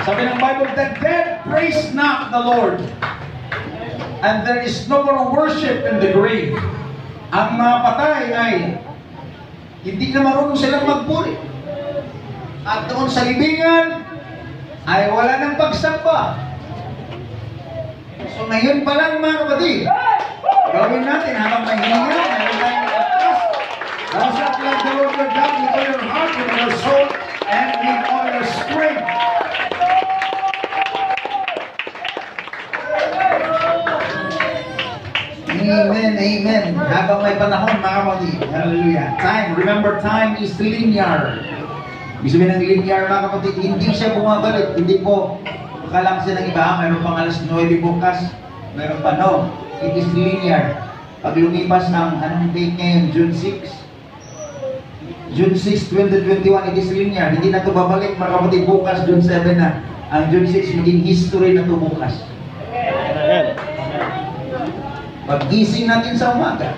Sabi ng Bible, the dead praise not the Lord, and there is no more worship in the grave. Ang mga patay ay hindi na marunong silang magpuri. At doon sa libingan ay wala nang pagsamba. So ngayon pa lang mga kapatid, gawin natin habang mahinga, meron tayong pagkas. Worship like the Lord your God with all your heart, with your soul, and with all your strength. Amen, amen. Habang may panahon, mga kapatid. Hallelujah. Time, remember, time is linear. Ibig sabihin ng linear, mga kapatid, hindi siya bumabalik. Hindi po, akalang siya ng iba, mayroon pang alas 9 bukas, mayroon pa, no. It is linear. Pag lumipas ng, anong date ngayon, June 6? June 6, 2021, it is linear. Hindi na ito babalik, mga kapatid, bukas, June 7 na. Ang June 6, maging history na ito bukas. Pag-gising natin sa umaga,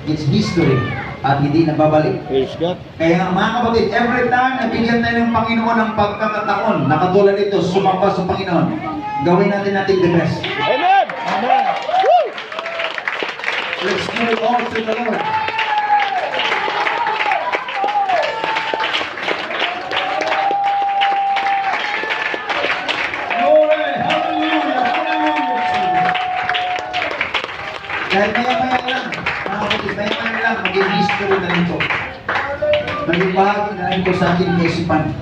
it's history at hindi na babalik. Praise God. Kaya mga kapatid, every time na bigyan tayo ng Panginoon ng pagkakataon, nakatulad ito, sumamba sa Panginoon, gawin natin the best. Amen! Amen! Woo! Let's give it all to the Lord. Dahil maya-maya lang, mga kapatid, maya-maya lang, maging history na nito. Maging bahagi na nito sa ating kaisipan.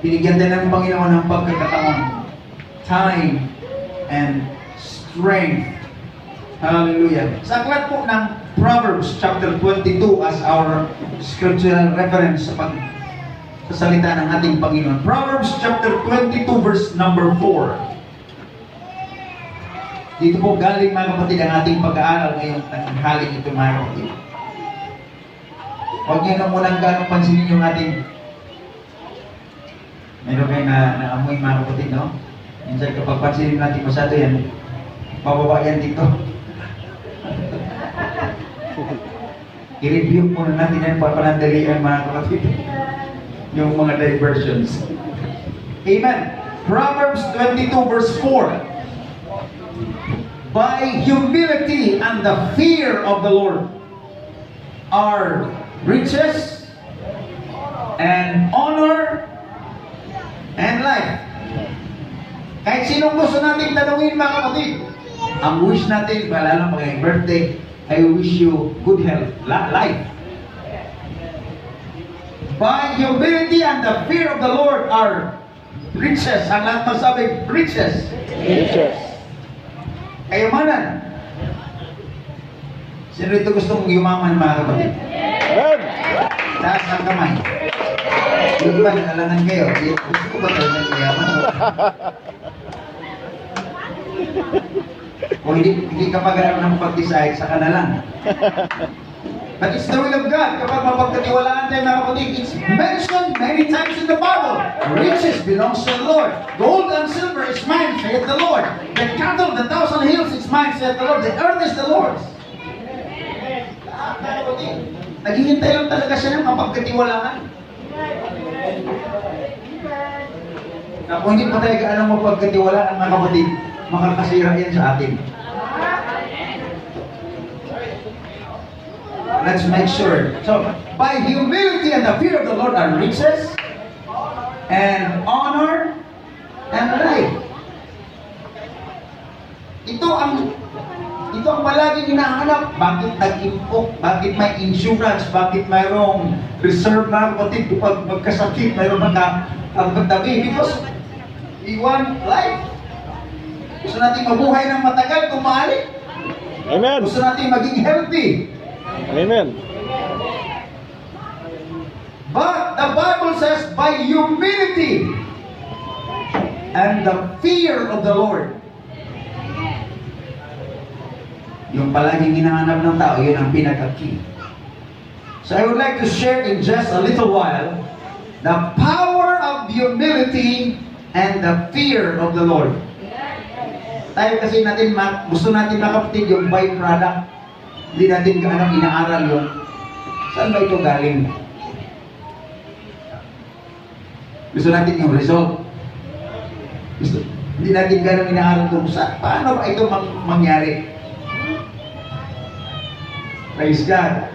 Binigyan din ng Panginoon ng pagkakataon, time, and strength. Hallelujah. Sa aklat po ng Proverbs chapter 22 as our scriptural reference sa salita ng ating Panginoon. Proverbs chapter 22 verse number 4. Dito po galing mga kapatid ang ating pag-aaral ngayong tanghaling ito mga kapatid. Huwag niyo na munang gano'ng pansinin yung ating meron kayo na-amoy mga kapatid, no? Minsan kapag pansinin natin masyado yan, bababa yan dito. I-review muna natin yan para panandalian mga kapatid. Yung mga diversions. Amen. Proverbs 22 verse 4. By humility and the fear of the Lord are riches and honor and life. Kahit sinong gusto natin tanungin mga kapatid, ang wish natin, lalo pag birthday, I wish you good health, life. By humility and the fear of the Lord are riches. Ang lahat masabi, riches. Riches. Kayamanan. Sino ito gustong yumaman mga kapatid? Amen! Taas ang kamay. Yung iba, nalalangan kayo. Gusto ko ba talagang yaman? O hindi ka pag-alam ng pag-decide, saka na lang. But it's the will of God. Kapag mapagkatiwalaan tayo mga kapatid, it's mentioned many times in the Bible. Riches belongs to the Lord. Gold and silver is mine, saith the Lord. The cattle, the 1,000 hills is mine, saith the Lord. The earth is the Lord's. Naghihintay lang talaga siya ng mapagkatiwalaan. Na kung hindi pa tayo gaano mapagkatiwalaan mga kapatid, makakasira yan sa atin. Let's make sure. So, by humility and the fear of the Lord are riches and honor and life. Ito ang palaging hinahanap. Bakit nag-impok? Bakit may insurance? Bakit mayroong reserve na kapatid? Kapag magkasakit, mayroong magtabi. Because we want life. Gusto natin mabuhay ng matagal kung maaari. Amen! Gusto natin maging healthy. Amen! But the Bible says, by humility and the fear of the Lord. Yung palaging hinahanap ng tao, yun ang pinaka-key. So I would like to share in just a little while the power of humility and the fear of the Lord. Tayo kasi gusto natin makapatid yung byproduct. Hindi natin inaaral yun. Saan ba ito galing? Gusto natin yung result. Hindi natin ganang inaaral kung paano ba ito mangyari. Praise God.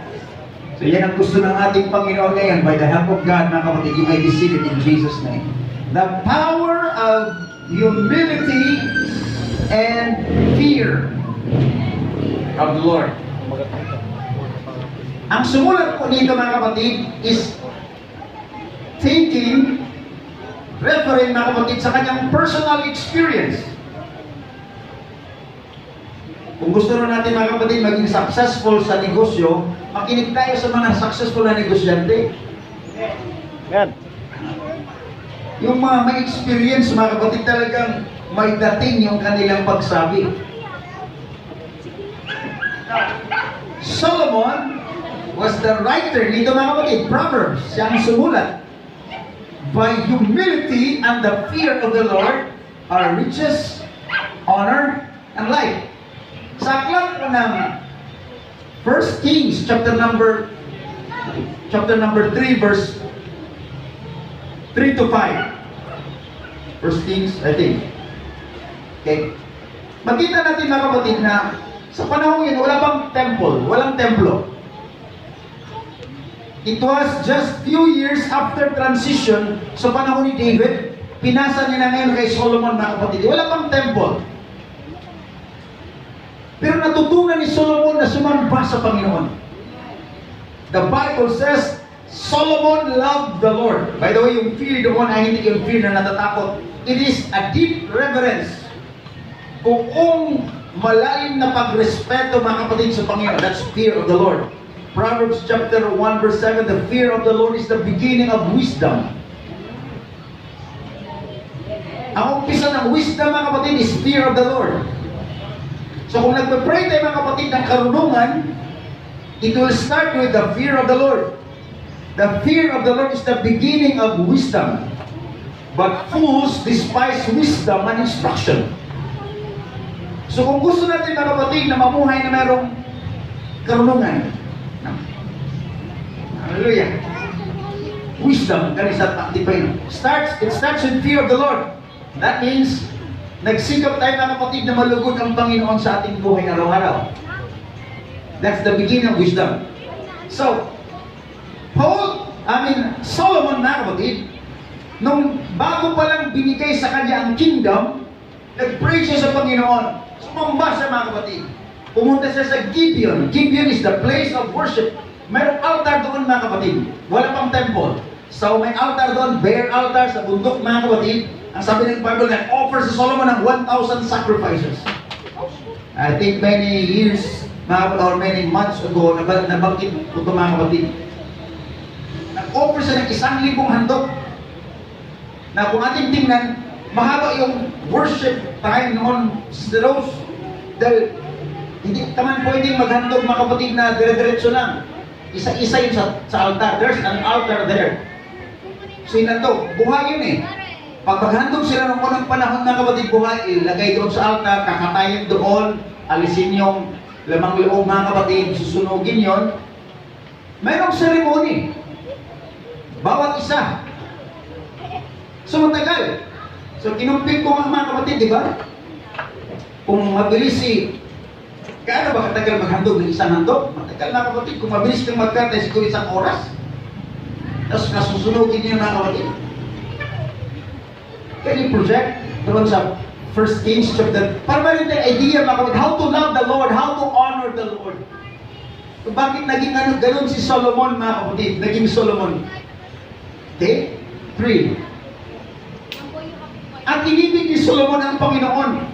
So yan ang gusto ng ating Panginoon ngayon. By the help of God, mga kapatid, you may receive it in Jesus' name. The power of humility and fear of the Lord. Ang sumulat po nito, mga kapatid, is referring, mga kapatid, sa kanyang personal experience. Kung gusto na natin, mga kapatid, maging successful sa negosyo, makinig tayo sa mga successful na negosyante. Amen. Yung mga may experience, mga kapatid, talagang may dating yung kanilang pagsabi. Solomon was the writer nito, mga kapatid, Proverbs. Siya ang sumulat. By humility and the fear of the Lord are riches, honor, and life. Sa aklat po ng 1 Kings chapter number 3 verse 3 to 5. 1 Kings, I think. Okay. Makita natin, mga kapatid, na sa panahon yun, wala bang temple, walang templo. It was just few years after transition sa panahon ni David. Pinasa niya na ngayon kay Solomon, mga kapatid. Wala pang temple. Pero natutunan ni Solomon na sumamba sa Panginoon. The Bible says, Solomon loved the Lord. By the way, yung fear doon ay hindi yung fear na natatakot. It is a deep reverence. Kung malalim na pagrespeto, mga kapatid, sa Panginoon. That's fear of the Lord. Proverbs chapter 1 verse 7, the fear of the Lord is the beginning of wisdom. Ang umpisa ng wisdom, mga kapatid, is fear of the Lord. So kung nagpe-pray tayo, mga kapatid, ng karunungan, it will start with the fear of the Lord. The fear of the Lord is the beginning of wisdom. But fools despise wisdom and instruction. So kung gusto natin, mga kapatid, na mamuhay na mayroong karunungan, hallelujah, wisdom, ganun sa taktipain. It starts with fear of the Lord. That means, nagsikap tayo, mga kapatid, na malugod ang Panginoon sa ating buhay araw-araw. That's the beginning of wisdom. So, Solomon, mga kapatid, nung bago pa lang binigay sa kanya ang kingdom, nag-pray siya sa Panginoon. Sumamba siya, mga kapatid. Pumunta siya sa Gibeon. Gibeon is the place of worship. Mayroong altar doon, mga kapatid. Wala pang temple. So may altar doon, bare altar sa bundok, mga kapatid. Ang sabi ng Bible, nag-offer si Solomon ng 1,000 sacrifices. I think many years, or many months ago, nabanggit ko ito, mga kapatid. Nag-offer siya ng 1,000 handog. Na kung ating tingnan, mahaba yung worship time noon sa Rose. Dahil hindi naman pwedeng maghandog, mga kapatid, na dire-diretso lang. Isa-isa yun sa altar. There's an altar there. So hinandog, buhay yun eh. Pag maghandog sila ng unang panahon, mga kapatid, buhay, ilagay doon sa altar, kakatayin doon, alisin yung lamang loob, mga kapatid, susunugin yon. Mayroong ceremony. Bawat isa. So matagal. So kinumpit ko nga, mga kapatid, di ba? Kung mabilis gaano ba katagal maghandog ng isang handog? Matagal, mga kapatid. Kung mabilis kang magkantay, siguro isang oras. Tapos nasusunogin niyo, mga kapatid. Can you project doon sa 1 Kings chapter, para meron tayong idea, mga kapatid, how to love the Lord, how to honor the Lord. So, bakit naging ganun si Solomon, mga kapatid? Naging Solomon. Okay? 3. At inibig ni Solomon ang Panginoon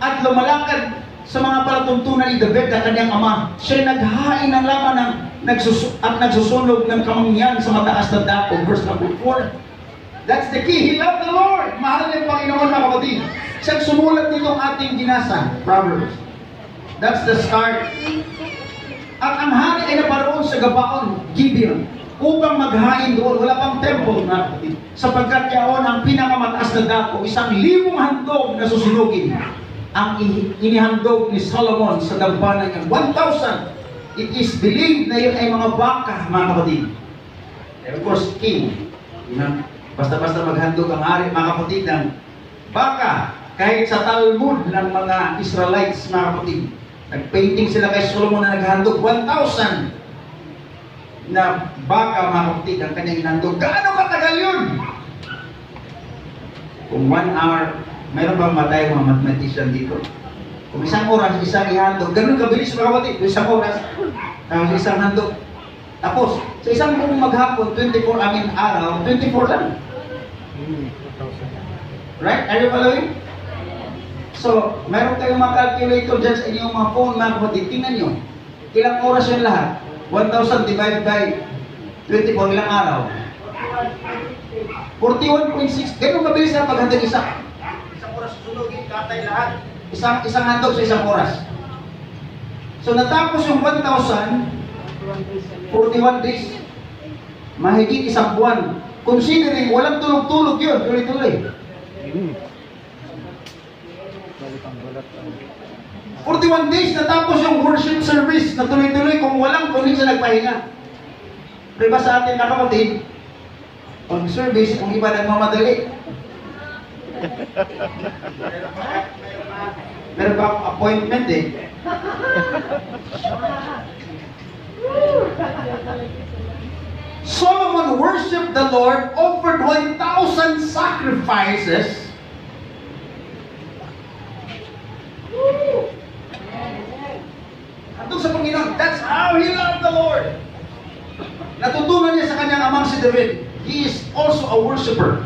at lumalakad sa mga palatuntunan ni David na kanyang ama. Siya'y naghahain ng laman at nagsusunog ng kamangyan sa mataas na dako. Verse number 4. That's the key. He loved the Lord. Mahal niya ang Panginoon, mga kapatid. Siyang sumulat nitong ating binasa, Proverbs. That's the start. At ang hari ay naparoon sa Gabaon, Gibeon, upang maghain doon. Wala pang temple, mga kapatid. Sapagkat yaon ang pinakamataas na dako, 1,000 handog na susunugin. Ang inihandog ni Solomon sa dagbanan niya, 1,000. It is believed na yun ay mga baka, mga kapatid. And of course, king. Basta-basta maghandog ang hari, mga kapatid, ng baka. Kahit sa Talmud ng mga Israelites, mga kapatid, nag-painting sila kay Solomon na naghandog 1,000 na baka, mga kapatid, ang kanyang hinandog. Gaano katagal yun? Kung 1 hour, mayroon bang matay mga mathematician dito? Kung isang oras, isang ihandog, ganun kabilis, mga kapatid, kung isang oras, isang handog. Tapos, sa isang buong maghapon, 24, araw, 24 lang. Right? Are you following? So, meron kayong mga calculator dyan sa inyong mga phone, mga kapatid. Tingnan nyo. Ilang oras yung lahat? 1,000 divided by 24, ilang araw? 41.6. Ganun mabilis na paghandog isa. Isang oras sunugin, katay lahat. Isang handog sa isang oras. So, natapos yung 1,000, 41 days. Mahigit isang buwan. Considering, walang tulog-tulog yun. Tuloy-tuloy. 41 days natapos yung worship service na tuloy-tuloy kung minsan nagpahinga. Pero iba sa atin, mga kapatid, pag service, ang iba nagmamadali. Meron pa akong appointment eh. Solomon worshiped the Lord, offered 1,000 sacrifices. Andun sa Panginoon, that's how he loved the Lord. Natutunan niya sa kanyang amang si David. He is also a worshiper.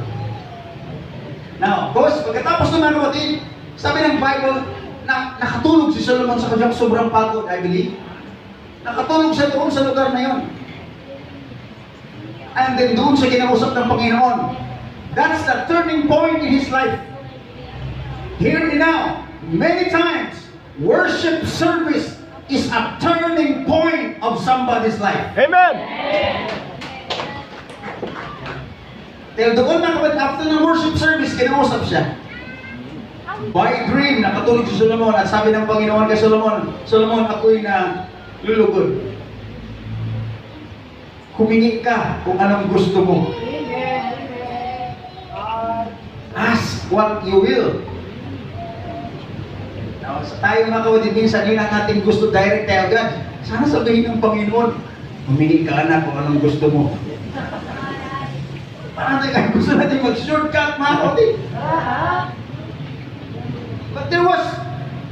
Now, boss, pagkatapos naman kapatid, sabi ng Bible, na nakatulog si Solomon sa kanyang sobrang pagod, I believe. Nakatulog siya doon sa lugar na yon. And then doon siya kinausap ng Panginoon. That's the turning point in his life. Here and now, many times, worship service is a turning point of somebody's life. Amen! Dahil doon na kapag after ng worship service, kinausap siya. By dream, nakatulog si Solomon at sabi ng Panginoon kay Solomon, Solomon, ako'y na lulugod. Humingi ka kung anong gusto mo. Ask what you will. Now, sa tayo mga kapatid, minsan yun ang ating gusto, direct tayo agad. Sana sabihin ng Panginoon, humingi ka na kung anong gusto mo. Parang gusto natin mag-shortcut mga kapatid. But there was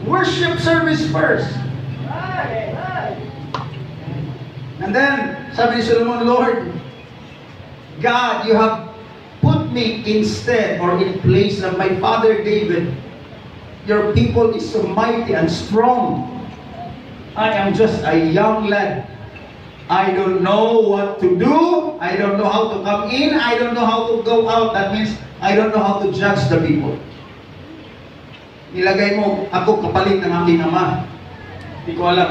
worship service first. And then, sabi ni Solomon, Lord, God, you have put me instead or in place of my father David. Your people is so mighty and strong. I am just a young lad. I don't know what to do. I don't know how to come in. I don't know how to go out. That means, I don't know how to judge the people. Nilagay mo, ako kapalit ng aking ama. Hindi ko alam.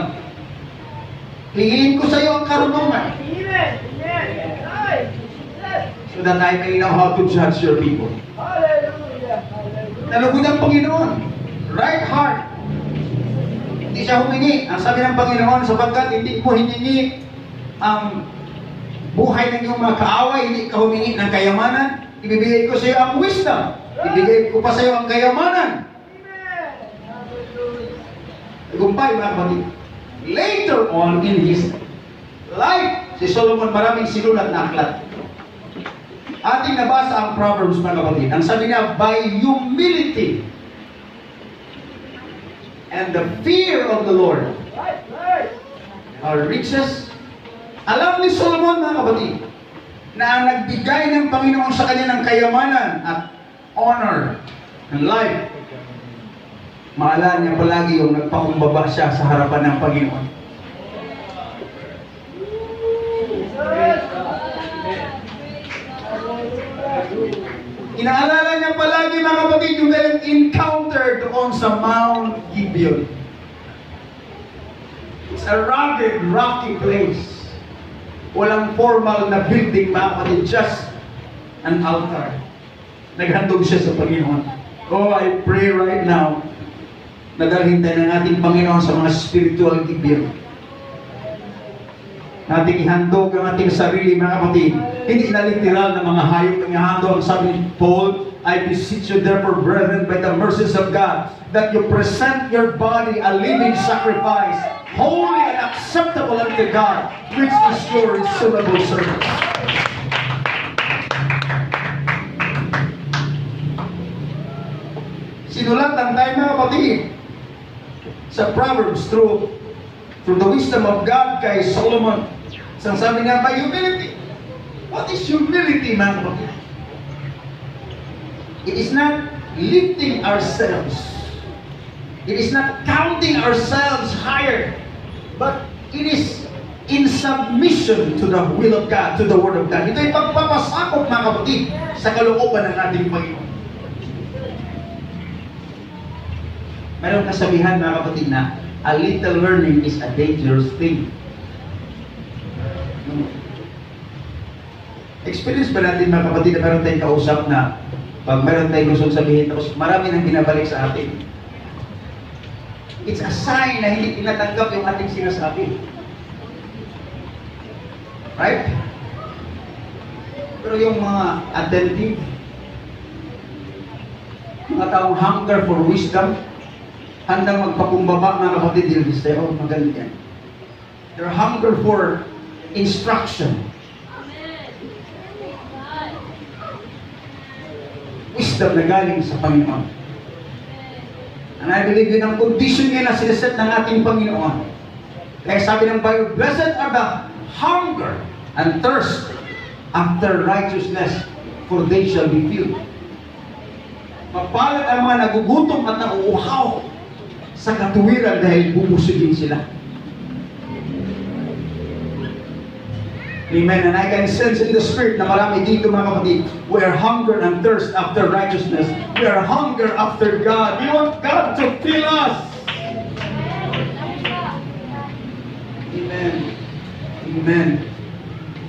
Hingin ko sa iyo ang karunungan. So that I may know how to judge your people. Nalugod ang Panginoon. Right heart. Hindi siya humingi. Ang sabi ng Panginoon, sapagkat hindi mo hiningi ang buhay ng iyong mga kaaway, hindi ka humingi ng kayamanan, ibibigay ko sa iyo ang wisdom. Ibigay ko pa sa iyo ang kayamanan. Gumpay, mga kapatid. Later on in his life, si Solomon maraming sinulat na aklat. Ating nabasa ang Proverbs, mga kapatid. Ang sabi niya, by humility and the fear of the Lord are riches. Alam ni Solomon, mga kapatid, na ang nagbigay ng Panginoon sa kanya ng kayamanan at honor and life, maalala niya palagi yung nagpakumbaba siya sa harapan ng Panginoon. Inaalala niya palagi, mga kapatid, yung kanyang encounter doon sa Mount Gibeon. It's a rugged, rocky place. Walang formal na building, mga kapatid, just an altar. Naghandog siya sa Panginoon. Oh, I pray right now, nadalhin tayo ng ating Panginoon sa mga spiritual Gibeon. nating ihandog ang ating sarili, mga kapatid. Hindi na literal na mga hayop ang ihandog. Ang sabi ni Paul, I beseech you therefore, brethren, by the mercies of God, that you present your body a living sacrifice, holy and acceptable unto God, which is your reasonable service. Sinulatan tayo, mga kapatid, sa Proverbs through the wisdom of God kay Solomon. Isang sabi nga by humility. What is humility, mga kapatid? It is not lifting ourselves. It is not counting ourselves higher. But it is in submission to the will of God, to the Word of God. Ito ay pagpapasakop, mga kapatid, sa kalooban ng ating Panginoon. Mayroong kasabihan, mga kapatid, na a little learning is a dangerous thing. Experience ba natin, mga kapatid, na meron tayong kausap na pag meron tayong gustong sabihin, tapos marami nang binabalik sa atin. It's a sign na hindi tinatanggap yung ating sinasabi. Right? Pero yung mga attentive, mga taong hunger for wisdom, handang magpakumbaba, mga kapatid, they'll say, oh, magaling yan. Their hunger for instruction. Wisdom na galing sa Panginoon. And I believe yun ang condition niya na sinaset ng ating Panginoon. Kaya sabi ng Bible, blessed are the hunger and thirst after righteousness, for they shall be filled. Mapalad ang mga nagugutom at nauuhaw sa katuwiran dahil bubusugin sila. Amen. And I can sense in the Spirit na marami dito, mga kapatid, we are hunger and thirst after righteousness. We are hunger after God. We want God to fill us. Amen. Amen.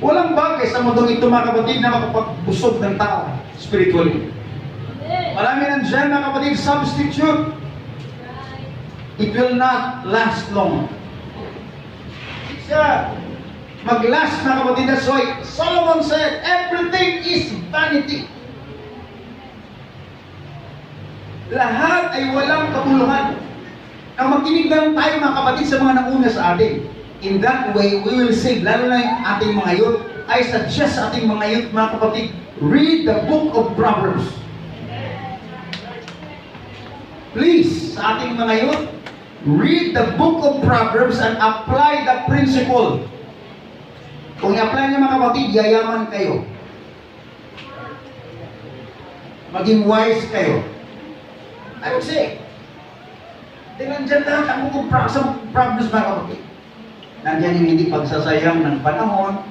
Walang bagay sa mundong ito, mga kapatid, na makapagbusog ng tao spiritually. Marami nandiyan, mga kapatid, substitute. It will not last long. It's mag-last, mga kapatid. That's why Solomon said, everything is vanity. Lahat ay walang kabuluhan. Ang makinig lang tayo, mga kapatid, sa mga nauna sa atin. In that way, we will save. Lalo na yung ating mga youth. I suggest sa ating mga youth, mga kapatid, read the book of Proverbs. Please, sa ating mga youth, read the book of Proverbs and apply the principle. Kung i-apply niyo, mga kapatid, yayaman kayo. Maging wise kayo. I would say, nandyan lahat ang book of Proverbs, mga kapatid. Nandyan yung hindi pagsasayang ng panahon.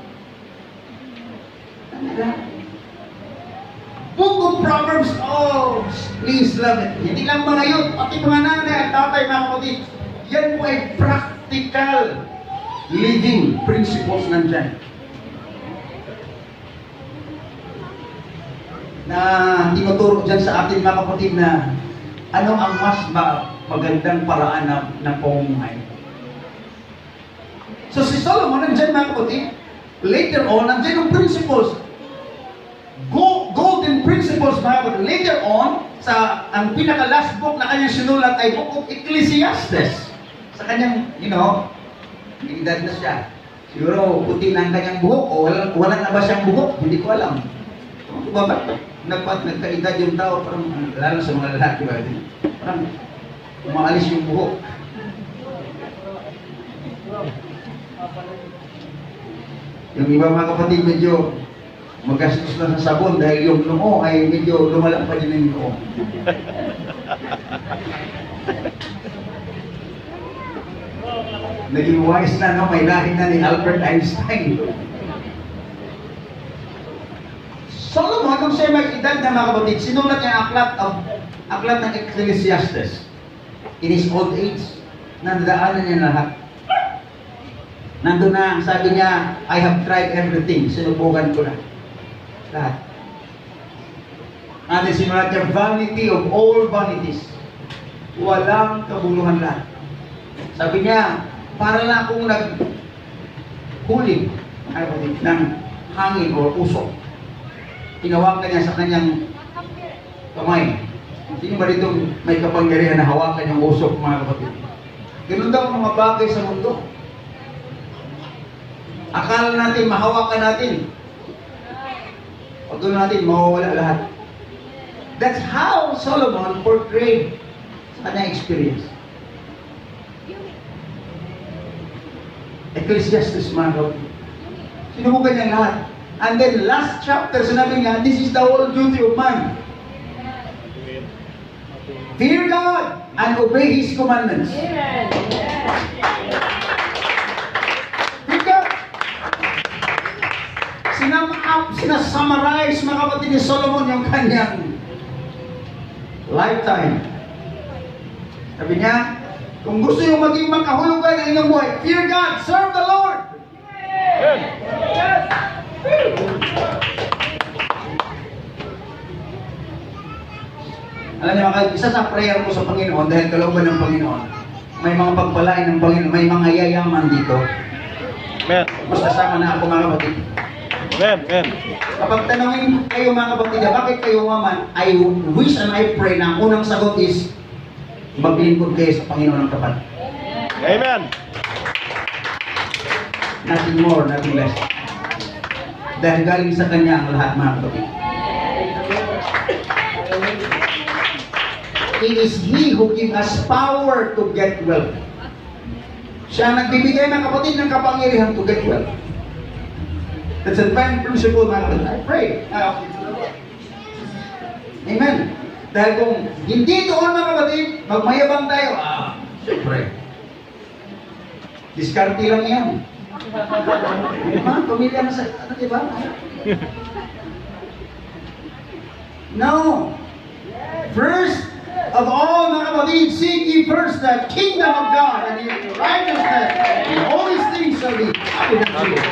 Nandyan. Book of Proverbs, oh, please love it. Hindi lang mga yun, pati mga nanay at tatay, mga kapatid. Yan po ay practical living principles nandyan. Na tinuturo dyan sa atin, mga kapatid, na ano ang mas magandang paraan ng pamumuhay. So si Solomon, nandyan, mga kapatid, later on, nandyan yung principles. Golden principles, mga kapatid. Later on, ang pinaka-last book na kanyang sinulat ay Book of Ecclesiastes. Sa kanyang, may edad na siya. Siguro, puti na ang kanyang buhok o wala na ba siyang buhok? Hindi ko alam. Nagka-edad yung tao, parang, lalo sa mga lalaki ba? Parang, umaalis yung buhok. Yung iba, mga kapatid, medyo magastos na sa sabon dahil yung noo ay medyo lumalang pa din yung noo. Naging wise na, no? May lahi na ni Albert Einstein. Solomon, kung siya mag-edad na, mga kapatid, sinulat niya ang aklat ng Ecclesiastes. In his old age, nandaanan niya lahat. Nandun na, sabi niya, I have tried everything. Sinubukan ko na. Lahat. At sinulat niya, vanity of all vanities. Walang kabuluhan lahat. Sabi niya, para lang akong huli ng hangin o usok. Hinawakan niya sa kanyang kamay. Sino ba dito may kapangyarihan na hawakan yung usok, mga kapatid? Ganun daw ang mga bagay sa mundo. Akala natin, mahawakan natin. Pag doon natin, mawawala lahat. That's how Solomon portrayed sa kanyang experience. Ecclesiastes, mga kapatid. Sinubukan niya lahat. And then last chapter, sinabi niya, this is the whole duty of man. Fear God and obey His commandments. Fear God. Sinasummarize, mga kapatid, ni Solomon yung kanyang lifetime. Sabi niya, kung gusto yung maging makahulugan ng inyong buhay, fear God, serve the Lord. Alam niyo, isa sa prayer ko sa Panginoon, dahil kalooban ng Panginoon, may mga pagpalain ng Panginoon, may mga yayaman dito. Amen. Mas kasama na ako, mga kapatid. Amen. Amen. Kapag tanongin kayo, mga kapatid, bakit kayo maman, I wish and I pray na ang unang sagot is, maglingkod kayo sa Panginoon ng tapat. Amen. Nothing more, nothing less. Dahil galing sa Kanya ang lahat, mga kapatid. It is He who gives us power to get wealth. Siya ang nagbibigay, ng kapatid, ng kapangyarihan to get wealth. That's a divine principle, mga kapatid. I pray. Amen. Dahil kung hindi doon, mga kapatid, magmayabang tayo, siyempre. Diskarte lang yan. Pamilya na sa, ano, diba? No. First of all, mga kapatid, seek ye first the kingdom of God and His righteousness, and all these things shall be added unto you.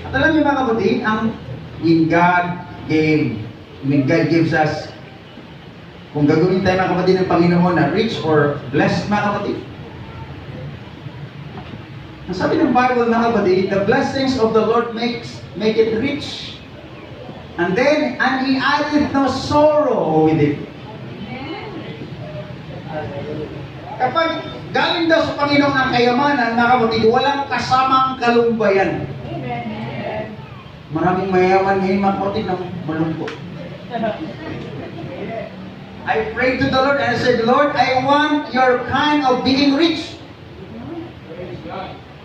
At alam niyo, mga kapatid, when God gives us, kung gagawin tayo, mga kapatid, ng Panginoon na rich or blessed, mga kapatid. Ang sabi ng Bible, mga kapatid, the blessings of the Lord make it rich. And He addeth no sorrow with it. Kapag galing daw sa Panginoon ang kayamanan, mga kapatid, walang kasamang kalumbayan. Maraming mayaman ngayon, mga kapatid, na malungkot. I prayed to the Lord and I said, Lord, I want your kind of being rich.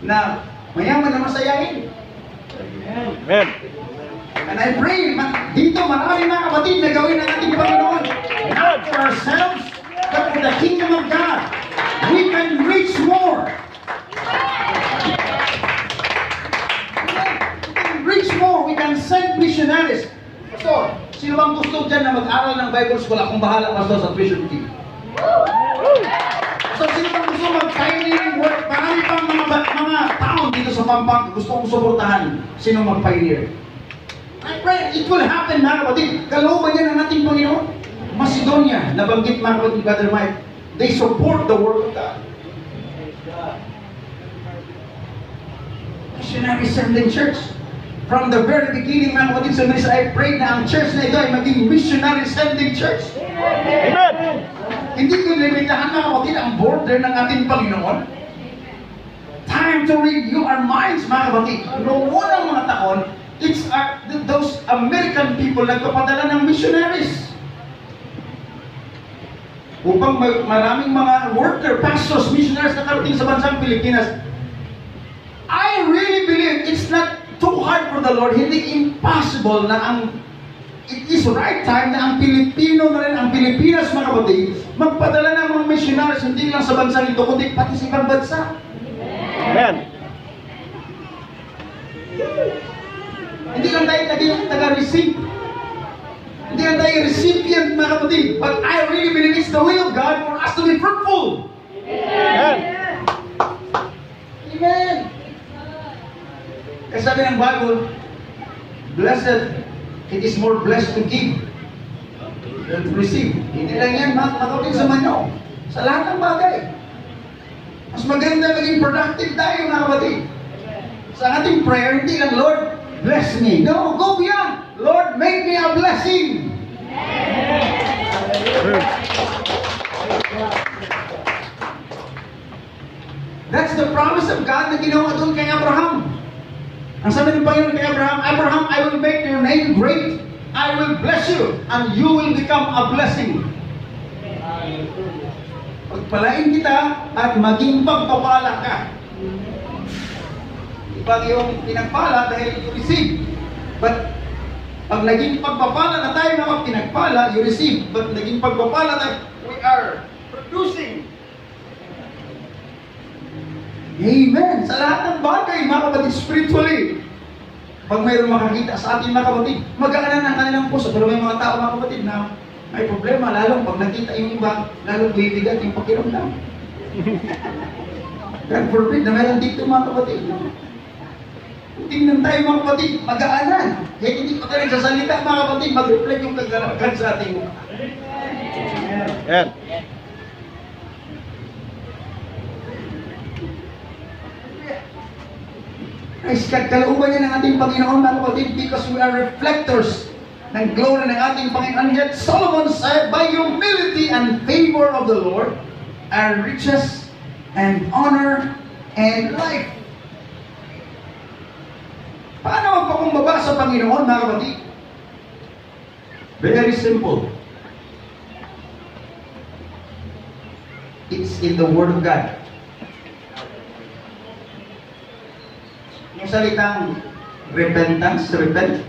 Na mayaman na masayahin. Amen. And I pray, dito marami, mga kapatid, na gawin ng ating Panginoon. Not for ourselves, but for the kingdom of God. We can reach more. We can reach more. We can send missionaries. So, sino bang gusto dyan na mag-aral ng Bible School? Akong bahala, pastor, sa tuition fee. So, sino bang gusto mag-pioneering work? Marami pang mga taon dito sa Pampanga gusto kong suportahan. Sino mag-pioneer? I pray it will happen, mga kapatid. Kalooban yan ang ating Panginoon. Macedonia, nabanggit, mga kapatid, Brother Mike, they support the work of God. Missionary sending church. From the very beginning, mga kapatid, sa Mesa, I pray na ang church na ito ay maging missionary sending church. Amen. Hindi ko limitahan, mga kapatid, ang border ng ating Panginoon. Time to renew our minds, mga kapatid. Noong unang mga taon, it's those American people nagpapadala ng missionaries. Upang maraming mga worker, pastors, missionaries na karating sa bansang Pilipinas. I really believe it's not too hard for the Lord. Hindi impossible na it is right time na ang Pilipino na rin, ang Pilipinas, mga kapatid, magpadala ng mga missionaries hindi lang sa bansang ito, kundi pati sa ibang bansa. Amen. Hindi lang tayo taga-receive. Hindi lang tayo recipient, mga kapatid. But I really believe it's the will of God for us to be fruitful. Amen. Amen. Kasi sabi ng Bible, blessed, it is more blessed to give than to receive. Hindi lang yan, mga kapatid, sa manyo. Sa lahat ng bagay. Mas maganda maging productive tayo, mga kapatid. Sa ating prayer, hindi lang, Lord, bless me. No, go beyond. Lord, make me a blessing. That's the promise of God na ginawa doon kay Abraham. Ang sabi ng Panginoon kay Abraham, Abraham, I will make your name great. I will bless you, and you will become a blessing. Pagpalain kita at maging pagpapala ka. Ibang yung pinagpala dahil you receive. But pag naging pagpapala na tayo na pinagpala, you receive. But naging pagpapala na we are producing. Amen! Sa lahat ng bagay, mga kapatid, spiritually. Pag mayroong makakita sa ating mga kapatid, mag-aanan ang kanilang puso. Pero may mga tao, mga kapatid, na may problema, lalong pag nakita yung iba, lalong bibigat yung pakiramdam. God forbid na meron dito, mga kapatid. Tingnan tayo, mga kapatid, mag-aanan. Kahit hindi pa tayo nagsasalita, mga kapatid, mag-reflect yung kagalakan sa ating mukha. Amen. Kalauban niya ng ating Panginoon, mga kapatid, because we are reflectors ng glory ng ating Panginoon. Yet Solomon said, by humility and favor of the Lord are riches and honor and life. Paano magpakumbaba sa Panginoon, mga kapatid? Very simple. It's in the Word of God. Yung salitang repentance, repent,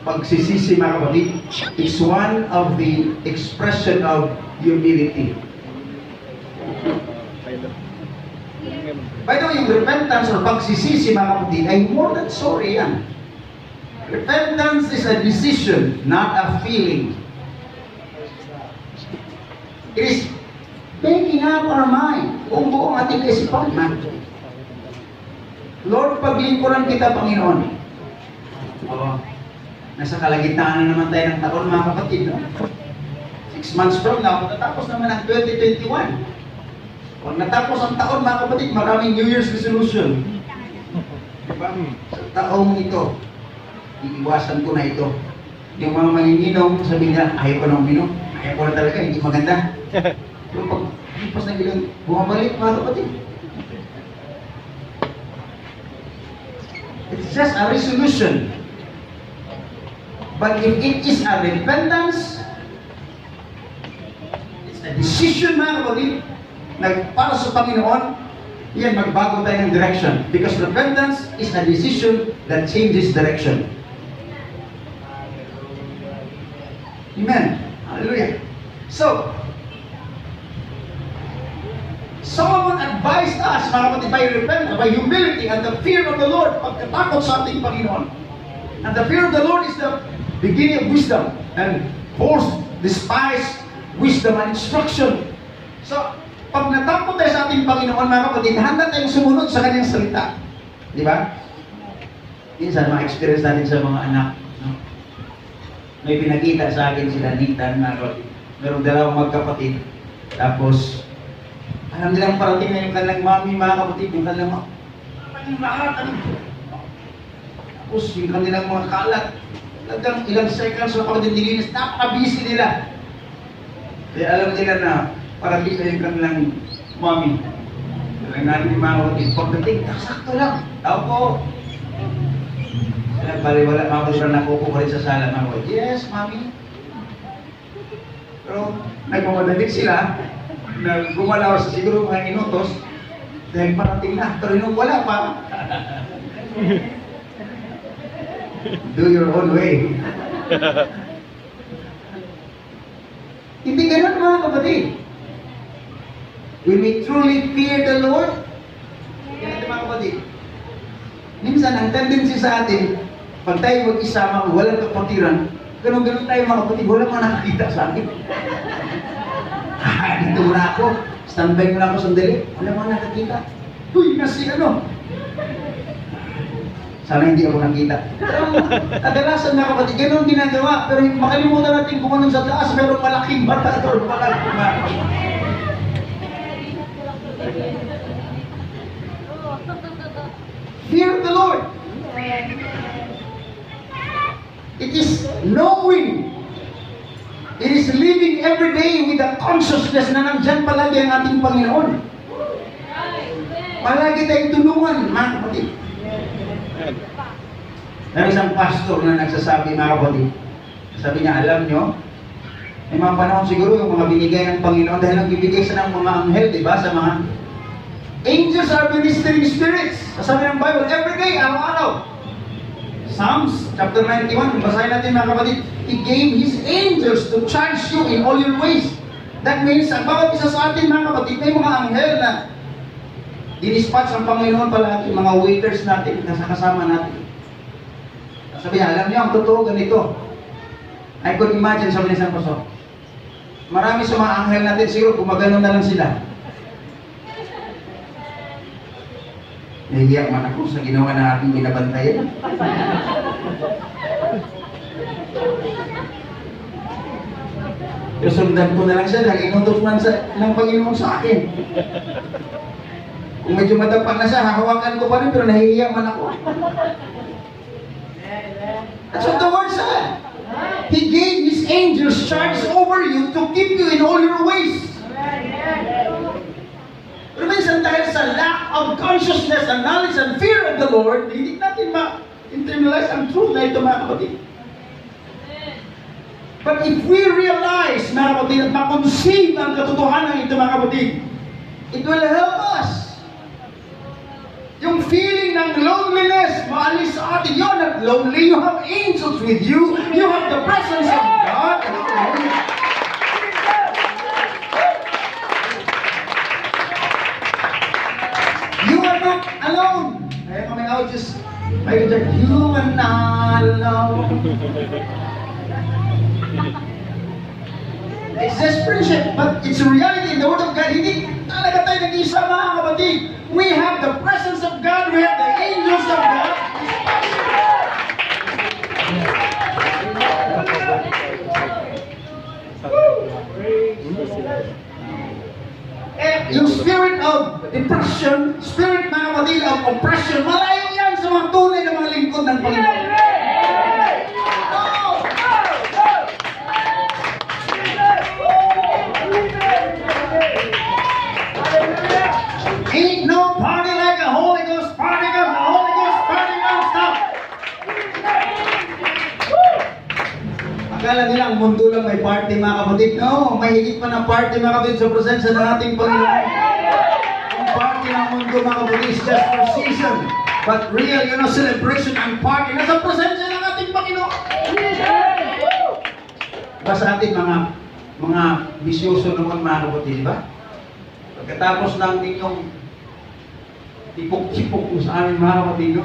pagsisisi, mga kapatid, is one of the expression of humility. By the way, yung repentance or pagsisisi, mga kapatid, ay more than sorry yan. Repentance is a decision, not a feeling. It is making up our mind, buong ating isipan. Lord, paglingkuran kita, Panginoon. Nasa kalagitnaan na naman tayo ng taon, mga kapatid. No? 6 months from now, matatapos naman ang 2021. Pag natapos ang taon, mga kapatid, maraming New Year's resolution. Diba? Sa taong ito, iiwasan ko na ito. Yung mga manininom, sabi nila, ayaw ko na uminom. Ayaw ko na talaga, hindi maganda. Pero pag ipas na bilang, bumabalik, mga kapatid. It's just a resolution. But if it is a repentance, it's a decision, mga kapatid, para sa Panginoon, yan, magbago tayo ng direction. Because repentance is a decision that changes direction. Amen. Hallelujah. So, Solomon advised us, mga kapatid, by repentance, by humility, and the fear of the Lord, pagkatakot sa ating Panginoon. And the fear of the Lord is the beginning of wisdom, and fools despise wisdom and instruction. So, pag natakot tayo sa ating Panginoon, mga kapatid, handa tayong sumunod sa kanyang salita. Di ba? Minsan, ma-experience natin sa mga anak. No? May pinakita sa akin si Danita, mga kapatid. Merong dalawang magkapatid. Tapos, alam nilang parating na yung kanilang mami, mga kapatid, yung kanilang lahat, tapos yung kanilang mga kalat, ilang seconds na kapatid nilinis, napaka-busy nila. Kaya alam nila na parating na yung kanilang mami. Kailangan natin yung mga kapatid, pagdating, sakto lang. Tao po. Kaya baliwala, mga kapatid na nakukuha rin sa sala, mga kapatid, yes, mami. Pero nagmamadalik sila, na gumalaw sa siguro mga minutos dahil parating na, pero yung wala pa. Do your own way. Hindi ganun, mga kapatid. When we truly fear the Lord, ganun, mga kapatid. Minsan, ang tendency sa atin, pag tayo mag-isama, walang kapatiran, ganun tayo, mga kapatid, walang mga nakakita sa atin. Dito muna ako. Standby muna ako sandali. Wala mga nakakita. Uy, nasi ano? Sana hindi ako nakita. Kadalasan, mga kapatid, ganun ginagawa. Pero makalimutan natin kung anong sa taas, pero malaking matador pala. fear of the Lord. It is knowing. It is living every day with the consciousness na nandyan palagi ang ating Panginoon. Palagi tayong tulungan, mga kapatid. May isang pastor na nagsasabi, mga kapatid, sabi niya, alam nyo, may mga panahon siguro yung mga binigay ng Panginoon dahil nagbibigay sa ng mga anghel, di ba? Sa mga angels are ministering spirits. Sabi ng Bible, every day, araw-araw. Psalms chapter 91, basahin natin mga kapatid. He gave His angels to charge you in all your ways. That means, ang bawat isa sa atin mga kapatid, may mga anghel na dinispatch ang Panginoon palagi, mga waiters natin, nasa kasama natin. Sabi niya, alam niyo, ang totoo ganito. I could imagine, sabi niya sa Pastor, marami sa mga anghel natin, siguro gumagano na lang sila. Nahihiyak man ako sa ginawa na ating binabantayan. Sundan ko na lang siya dahil inutos man ng Panginoon sa akin. Kung medyo matapak na siya, hahawakan ko pa rin, pero nahihiyak man ako. That's what the word said. He gave His angels charge over you to keep you in all your ways. Pero minsan dahil sa lack of consciousness and knowledge and fear of the Lord, hindi natin ma-internalize ang truth na ito, mga kapatid. But if we realize, mga kapatid, at ma-conceive ang katotohanan ito, mga kapatid, it will help us. Yung feeling ng loneliness, maalis sa atin, you're not lonely, you have angels with you, you have the presence of God. You are not alone. Kaya kami out just, you are not alone. It's desperation, but it's a reality in the Word of God. Hindi talaga tayo nag-isa, mga kapatid. We have the presence of God, we have the angels of God. Yung spirit of depression, spirit, mga kapatid, of oppression, malayo yan sa mga tunay na mga lingkod ng Panginoon. Ain't no party like a Holy Ghost party, because a Holy Ghost party don't stop. Akala nila ang mundo lang may party, mga kapatid. No, may higit pa ng party, mga kapatid, sa presensya ng ating Panginoon. Ang party ng mundo, mga kapatid, is just for season. But real, celebration and party nasa presensya ng ating Panginoon. Diba sa ating mga bisyoso naman, mga kapatid, di ba? Pagkatapos ng inyong tipok-tipok mo sa amin, mga kapatid, no?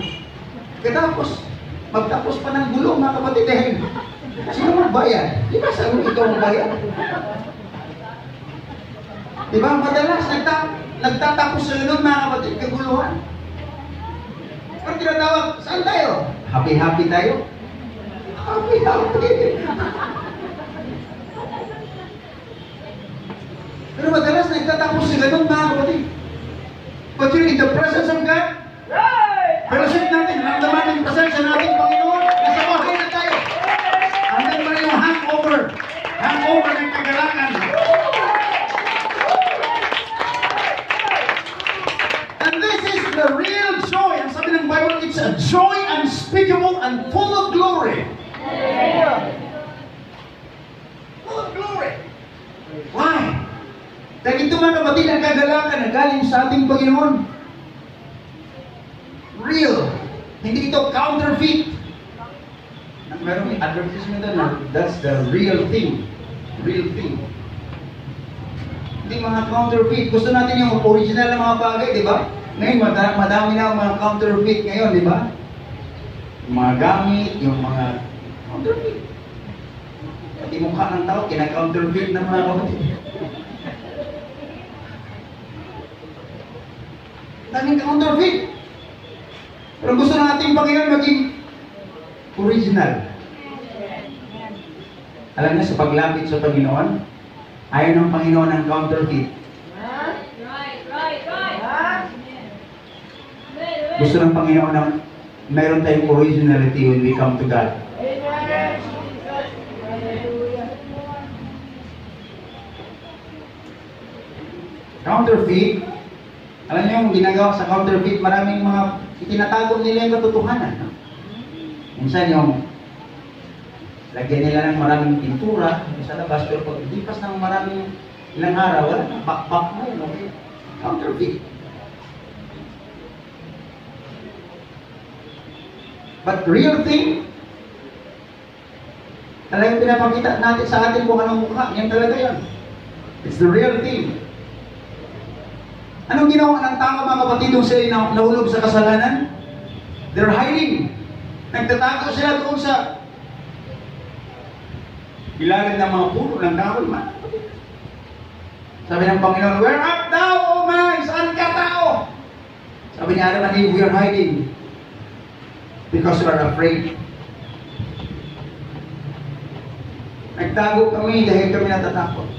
Pagkatapos, magtapos pa ng gulo, mga kapatid, dahil sino magbayad? Di ba sa ikaw magbayad? Di ba, madalas nagtatapos sa ganun, mga kapatid, kaguluhan. Pero tinatawag, saan tayo? Happy-happy tayo? Happy-happy. Pero madalas nagtatapos sa ganun, mga kapatid. But you're in the presence of God. Pero sabi natin, ramdaman yung presensya natin, Panginoon. Nasa bahay na tayo. Hanggang pa rin yung hangover ng kagalakan. And this is the real joy. Ang sabi ng Bible, it's a joy unspeakable and full of glory. Full of glory. Why? Dahil ito, mga kapatid, ang kagalakan na galing sa ating Panginoon. Real. Hindi ito counterfeit. Meron may advertisement na, that's the real thing. Real thing. Hindi mga counterfeit. Gusto natin yung original na mga bagay, di ba? Ngayon, madami na ang mga counterfeit ngayon, di ba? Yung mga gamit, yung mga counterfeit. Pati mukha ng tao, kina-counterfeit na mga kapatid. Daming counterfeit. Pero gusto nating Panginoon maging original. Alam niyo, sa paglapit sa Panginoon, ayaw ng Panginoon ng counterfeit. Right. Gusto ng Panginoon na meron tayong originality when we come to God. Counterfeit, alam niyo yung ginagawa sa counterfeit, maraming mga itinatago nila yung katotohanan. No? Minsan yung lagyan nila ng maraming pintura sa labas, pero pag lipas ng maraming ilang araw, wala nang backpack na yun. Okay? Counterfeit. But real thing, talagang pinapakita natin sa atin kung anong mukha. Yan talaga yan. It's the real thing. Anong ginawa ng tao, mga kapatid, nung sila nahulog sa kasalanan? They're hiding. Nagtatago sila doon sa ilalim ng mga puno ng kahoy. Sabi ng Panginoon, "Where art thou, O man? Saan ka tao?" Sabi ni Adam and Eve, "We are hiding because we are afraid." Nagtago kami dahil kami natatakot.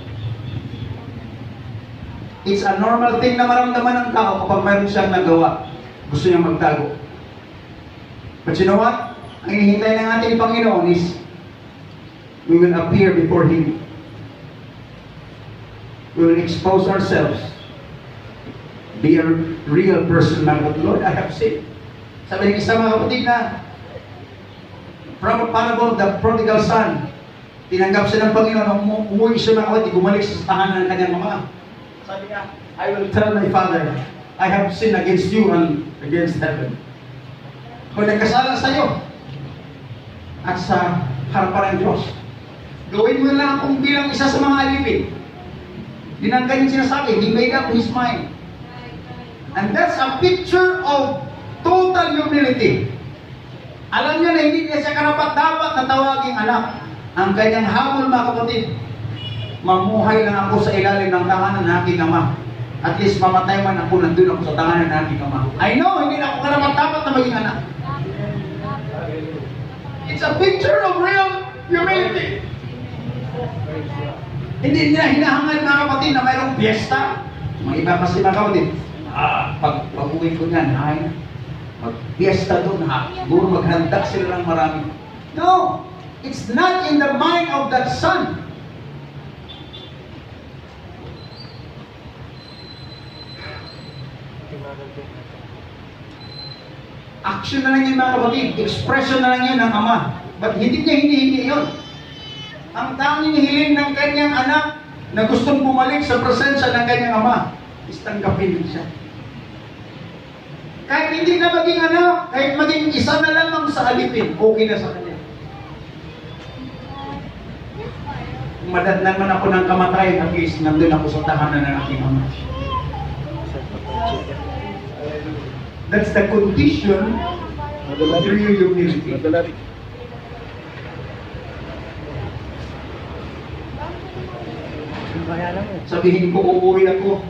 It's a normal thing na maramdaman ng tao kapag mayroon siyang nagawa. Gusto niyang magtago. But you know what? Ang hinihintay ng ating Panginoon is we will appear before Him. We will expose ourselves. Be a real person, my Lord, I have sinned. Sabi ng isa, mga kapatid, na from a parable of the prodigal son, tinanggap siya ng Panginoon, umuwi siya, mga kapatid, bumalik sa tahanan ng kanyang mga. Sabi niya, "I will tell my father, I have sinned against you and against heaven." Kung nagkasala sa iyo at sa harapan ng Diyos, gawin mo lang akong bilang isa sa mga alipin. Yun ang kanyang sinasabi. He made up his mind. And that's a picture of total humility. Alam niya na hindi niya siya karapat-dapat na tawaging anak. Ang kanyang habol, mga kapatid, mamuhay lang ako sa ilalim ng tahanan ng aking ama. At least mamatay man ako, nandun ako sa tahanan ng aking ama. I know, hindi na ako karapat-dapat na maging anak. It's a picture of real humility. Hindi niya hinahangad, mga kapatid, na mayroong piyesta. Mga iba kasi, mga kapatid, pag-uwi ko niyan, mag-piyesta doon, siguro maghandak sila ng marami. No! It's not in the mind of that son. Action na lang yun, mga kapatid. Expression na lang yun ng ama. But hindi niya hinihingi yun. Ang tanging hiling ng kanyang anak na gustong bumalik sa presensya ng kanyang ama is tanggapin siya. Kahit hindi na maging anak, kahit maging isa na lamang sa alipin, okay na sa kanya. Kung madatnan man ako ng kamatayan, at least nandun ako sa tahanan ng aking ama. That's the condition of real humility. Sabihin ko, uuwi ako.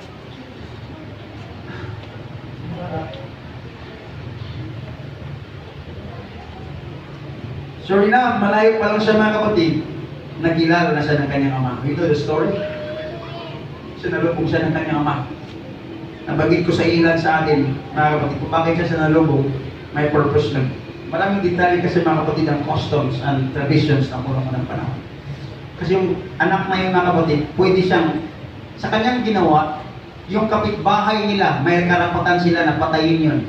Sure enough, malayo pa lang siya, mga kapatid, nagkilala na siya ng kanyang ama. You know the story? Sinalubong siya ng kanyang ama. Nabagit ko sa ilan sa atin, mga kapatid, kung bakit siya sinalubong, may purpose lang. Maraming detalye kasi, mga kapatid, ang customs and traditions ng unang panahon. Kasi yung anak na yun, mga kapatid, pwede siyang, sa kanyang ginawa, yung kapitbahay nila, may karapatan sila na patayin yun.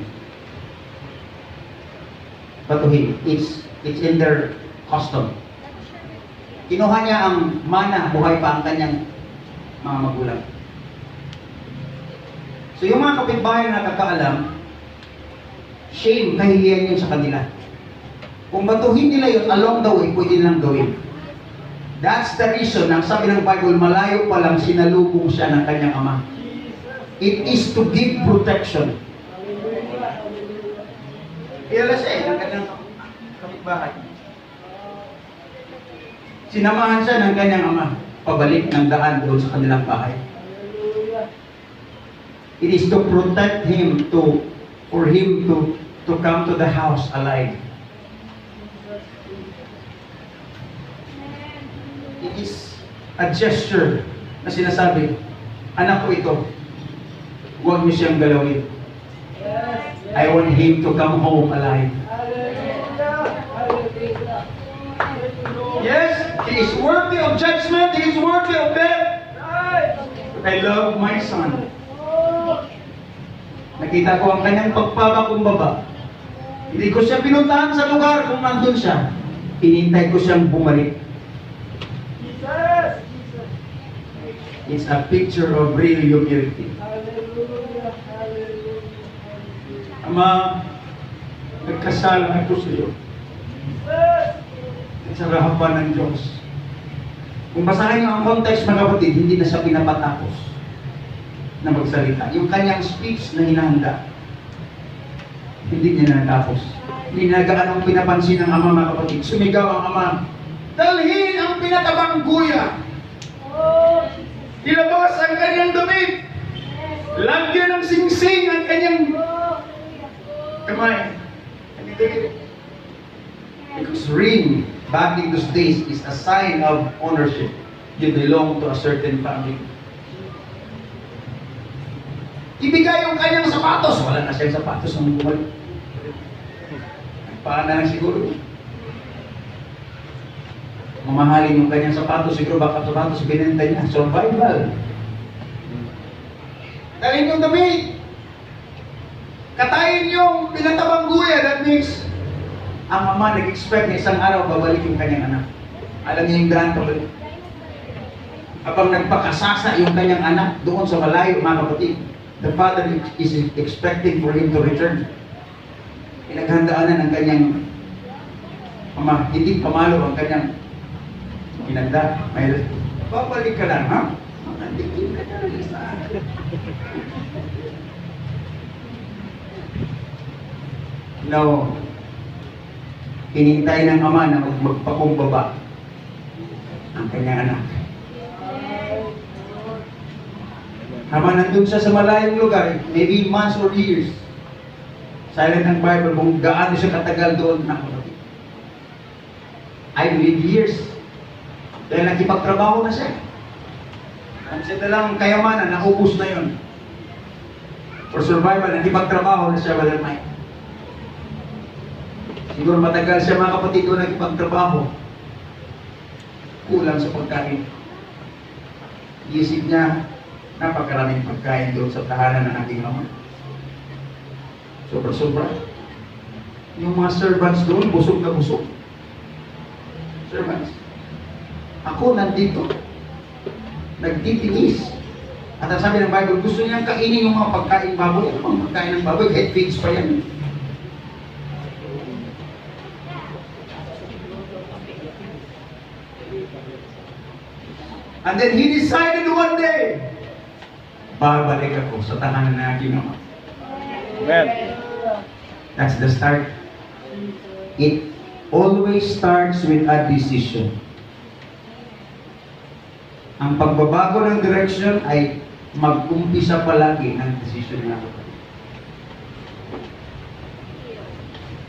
Batuhin. It's in their custom. Kinuha niya ang mana, buhay pa ang kanyang mga magulang. So yung mga kapitbahay na nakakaalam, shame, kahihiyan yun sa kanila. Kung batuhin nila yun along the way, pwede nilang gawin. That's the reason, ang sabi ng Bible, malayo pa lang sinalubong siya ng kanyang ama. It is to give protection. Kilala siya ng kanyang kapitbahay. Sinamahan siya ng kanyang ama, pabalik ng daan doon sa kanilang bahay. It is to protect him, for him to come to the house alive. It is a gesture na sinasabi, anak ko ito, huwag niyo siyang galawin. I want him to come home alive. Yes, he is worthy of judgment, he is worthy of death. I love my son. Nakita ko ang kanyang pagpapakumbaba. Hindi ko siya pinuntahan sa lugar kung nandun siya. Hinintay ko siyang bumalik. It's a picture of real humility. Ama, nagkasala ako sa iyo. At sa harapan ng Diyos. Kung basahin niyo ang context, mga kapatid, hindi na siya pinapatapos na magsalita. Yung kanyang speech na hinahanda, hindi niya natapos. Hindi na gaanong pinapansin ng ama, mga kapatid. Sumigaw ang ama, dalhin ang pinatabang guya. Ilabas ang kanyang damit. Lagyan ng singsing ang kanyang kamay. Because ring, back in those days, is a sign of ownership. You belong to a certain family. Ibigay yung kanyang sapatos. Wala na siyang sapatos nung bumalik. Paano na lang siguro. Mamahalin yung kanyang sapatos. Siguro baka sapatos binenta niya. Survival. Dalhin yung damit. Katayin yung pinatabang guya. That means, ang mama nag-expect na isang araw babalik yung kanyang anak. Alam niya yung daan pabalik. Habang nagpakasasa yung kanyang anak doon sa malayo, mga kapatid, the father is expecting for him to return. Pinaghandaan na ng kanyang ama, hindi pamalo ang kanyang inanda. May babalik ka lang, ha? Mandikin ka na rin sa akin. No. Hinintay ng ama na magpakumbaba ang kanyang anak. Habang nandun siya sa malayong lugar, maybe months or years, silent ng Bible kung gaano siya katagal doon na kapatid. I believe years. Dahil nakipagtrabaho na siya. Ang siya dalang kayamanan, naubos na yun. For survival, nakipagtrabaho na siya, Brother Mike. Siguro matagal siya, mga kapatid, doon nakipagtrabaho. Kulang sa pagkain. Isip niya, napakaraming pagkain doon sa tahanan ng ating ama. Sobra-sobra. Yung mga servants doon, busog na busog. Servants. Ako nandito, nagtitinis. At ang sabi ng Bible, gusto niyang kainin yung mga pagkain baboy. Ano mga pagkain ng baboy? Head feeds pa yan. And then he decided one day, babalik ako sa tahanan ng aking ama. Amen. That's the start. It always starts with a decision. Ang pagbabago ng direction ay mag-umpisa palagi ng decision na ako.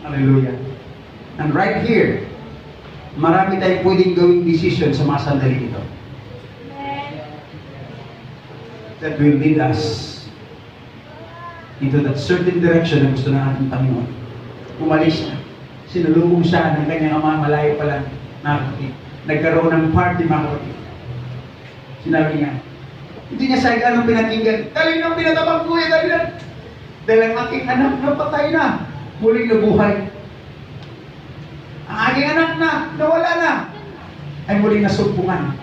Hallelujah. And right here, marami tayong pwedeng gawing decision sa mga sandali ito. That will lead us into that certain direction na gusto ng ating Panginoon. Umalis siya. Sinulubong siya ng kanyang ama, malayo pa lang. Nagkaroon ng party, mga kapatid. Sinabi niya, hindi niya sa anong pinakinggan. Dali nang pinatabang ko eh, dali na. Dahil ang aking anak napatay na. Muling nabuhay. Ang aking anak na, nawala na. Ay muling nasumpungan.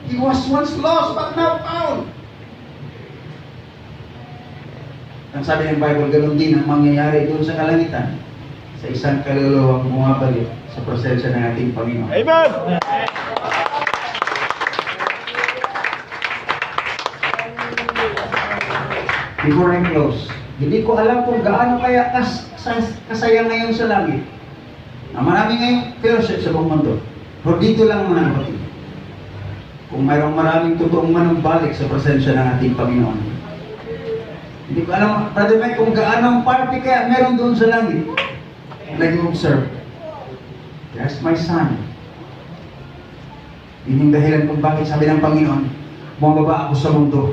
He was once lost but now found. Ang sabi ng Bible, ganoon din ang mangyayari doon sa kalangitan sa isang kaluluwang bumabalik sa presensya ng ating Panginoon. Amen! Before I close, hindi ko alam kung gaano kaya kasaya ngayon sa langit. Marami ngayong fellowship sa buong mundo. Pero dito lang mga kapatid. Kung mayroong maraming totoong manumbalik sa presensya ng ating Panginoon. Hindi ko alam, Brother Mike, kung gaano party kaya meron doon sa langit. Nag-observe. That's my son. Yun yung dahilan kung bakit sabi ng Panginoon, bumababa ako sa mundo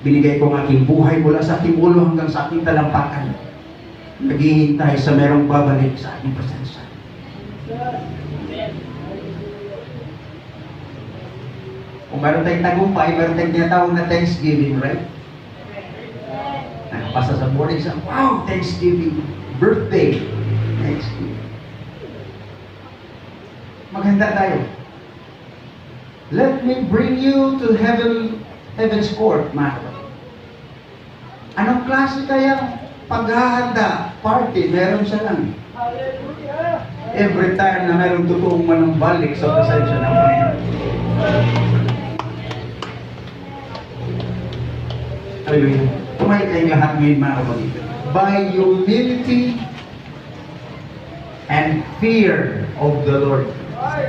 Binigay ko ang aking buhay mula sa aking ulo hanggang sa aking talampakan. Naghihintay sa merong babalik sa aking presensya. Kung meron tayong tagumpay, meron tayong tinatawag na Thanksgiving, right? Nakapasa sa morning sa, wow, Thanksgiving, birthday, Thanksgiving. Maghanda tayo. Let me bring you to heaven's court, mga kapatid. Anong klase kaya paghahanda, party, meron siya lang. Every time na meron totoong manumbalik sa presensya ng Panginoon. Hallelujah. Kumain kayong lahat ngayon, mga kapatid. By humility and fear of the Lord.